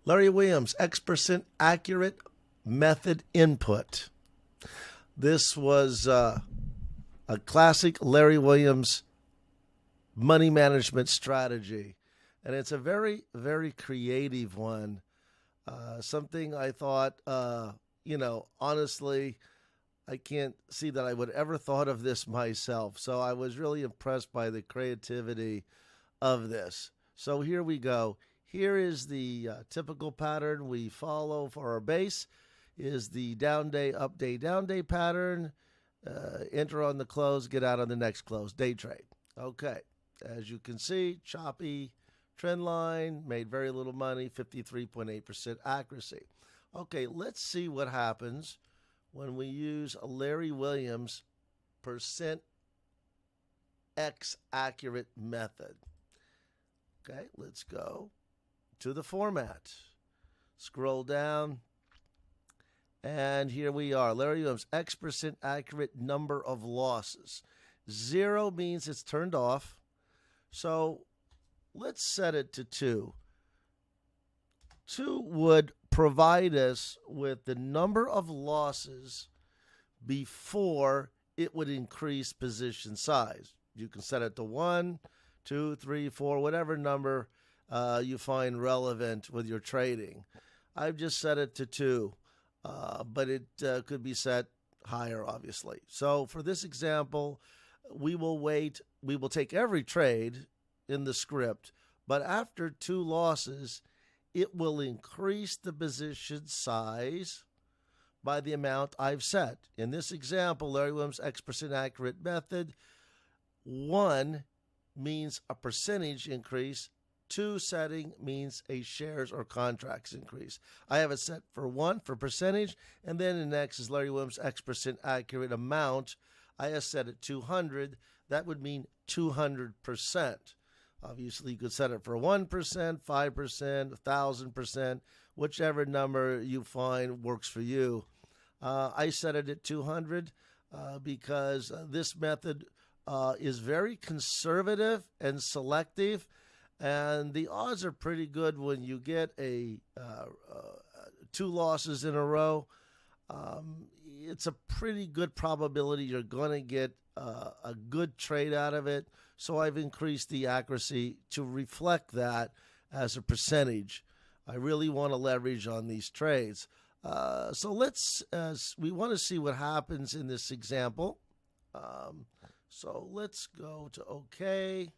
Larry Williams, X% accurate method input. This was a classic Larry Williams money management strategy. And it's a very, very creative one. Something I thought, honestly, I can't see that I would ever thought of this myself. So I was really impressed by the creativity of this. So here we go. Here is the typical pattern we follow for our base is the down day, up day, down day pattern. Enter on the close, get out on the next close, day trade. Okay, as you can see, choppy trend line, made very little money, 53.8% accuracy. Okay, let's see what happens when we use a Larry Williams percent X accurate method. Okay, let's go to the format. Scroll down. And here we are. Larry Williams, X% accurate number of losses. 0 means it's turned off. So let's set it to 2. 2 would provide us with the number of losses before it would increase position size. You can set it to 1, 2, 3, 4, whatever number you find relevant with your trading. I've just set it to 2, but it could be set higher, obviously. So for this example, we will wait. We will take every trade in the script, but after 2 losses, it will increase the position size by the amount I've set. In this example, Larry Williams X% accurate method, 1 means a percentage increase. 2 setting means a shares or contracts increase. I have it set for 1 for percentage, and then the next is Larry Williams X% accurate amount. I have set it 200. That would mean 200%. Obviously, you could set it for 1%, 5%, 1,000%, whichever number you find works for you. I set it at 200 because this method is very conservative and selective, and the odds are pretty good when you get a 2 losses in a row. It's a pretty good probability you're going to get a good trade out of it. So I've increased the accuracy to reflect that as a percentage. I really want to leverage on these trades. So we want to see what happens in this example. So let's go to OK.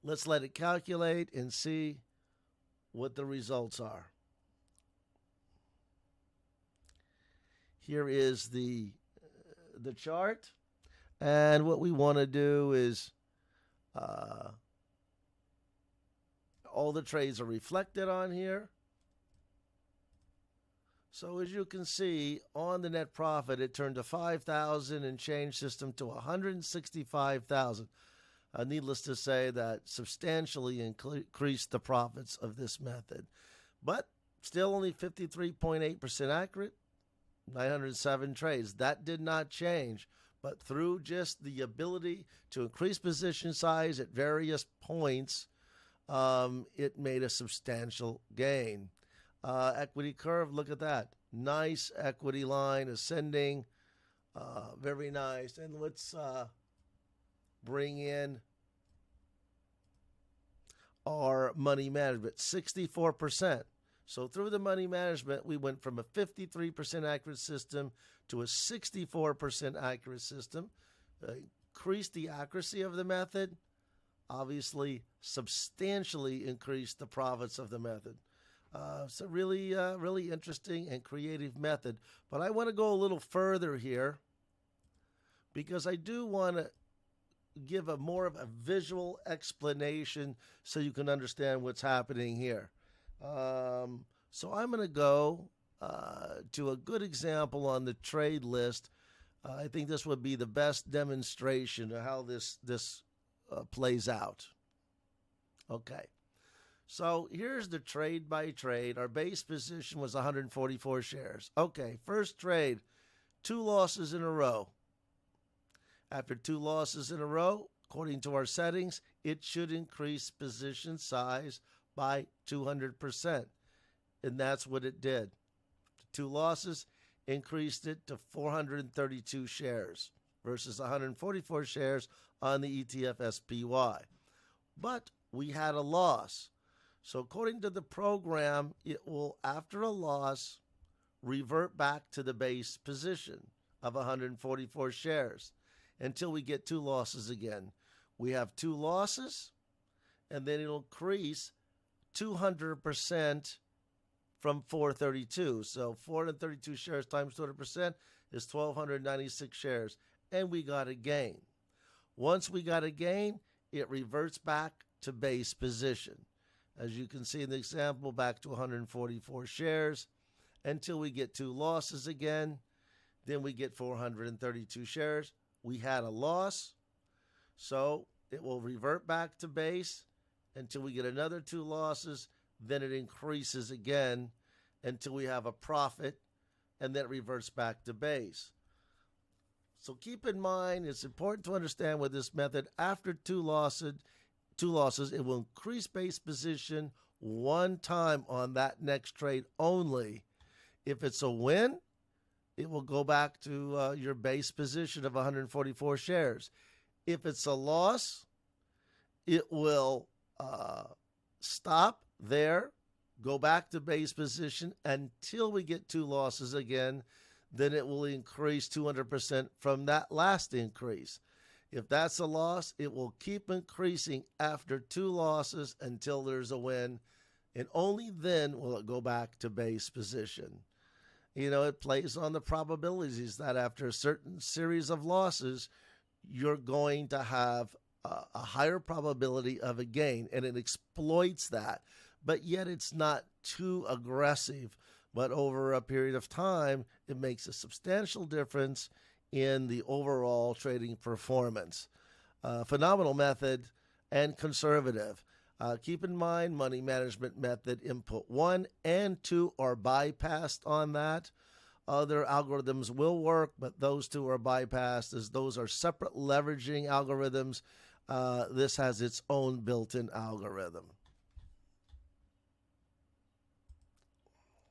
Let's let it calculate and see what the results are. Here is the chart. And what we want to do is all the trades are reflected on here. So as you can see, on the net profit, it turned to 5,000 and change system to 165,000. Needless to say, that substantially increased the profits of this method. But still only 53.8% accurate, 907 trades. That did not change. But through just the ability to increase position size at various points, it made a substantial gain. Equity curve, look at that. Nice equity line ascending. Very nice. And let's bring in our money management, 64%. So through the money management, we went from a 53% accurate system to a 64% accurate system. Increased the accuracy of the method, obviously substantially increased the profits of the method. So really, really interesting and creative method. But I want to go a little further here because I do want to give more of a visual explanation so you can understand what's happening here. So I'm going to go to a good example on the trade list. I think this would be the best demonstration of how this plays out. Okay. So here's the trade by trade. Our base position was 144 shares. Okay, first trade, 2 losses in a row. After 2 losses in a row, according to our settings, it should increase position size by 200%. And that's what it did. The 2 losses increased it to 432 shares versus 144 shares on the ETF SPY. But we had a loss. So according to the program, it will, after a loss, revert back to the base position of 144 shares until we get 2 losses again. We have 2 losses, and then it'll increase 200% from 432. So 432 shares times 200% is 1,296 shares, and we got a gain. Once we got a gain, it reverts back to base position. As you can see in the example, back to 144 shares until we get 2 losses again. Then we get 432 shares. We had a loss, so it will revert back to base until we get another 2 losses. Then it increases again until we have a profit, and then it reverts back to base. So keep in mind, it's important to understand with this method, after 2 losses, it will increase base position 1 time on that next trade only. If it's a win, it will go back to your base position of 144 shares. If it's a loss, it will stop there, go back to base position until we get 2 losses again. Then it will increase 200% from that last increase. If that's a loss, it will keep increasing after 2 losses until there's a win, and only then will it go back to base position. You know, it plays on the probabilities that after a certain series of losses, you're going to have a higher probability of a gain, and it exploits that. But yet it's not too aggressive. But over a period of time, it makes a substantial difference in the overall trading performance. Phenomenal method and conservative. Keep in mind, money management method input 1 and 2 are bypassed on that. Other algorithms will work, but those 2 are bypassed as those are separate leveraging algorithms. This has its own built-in algorithm.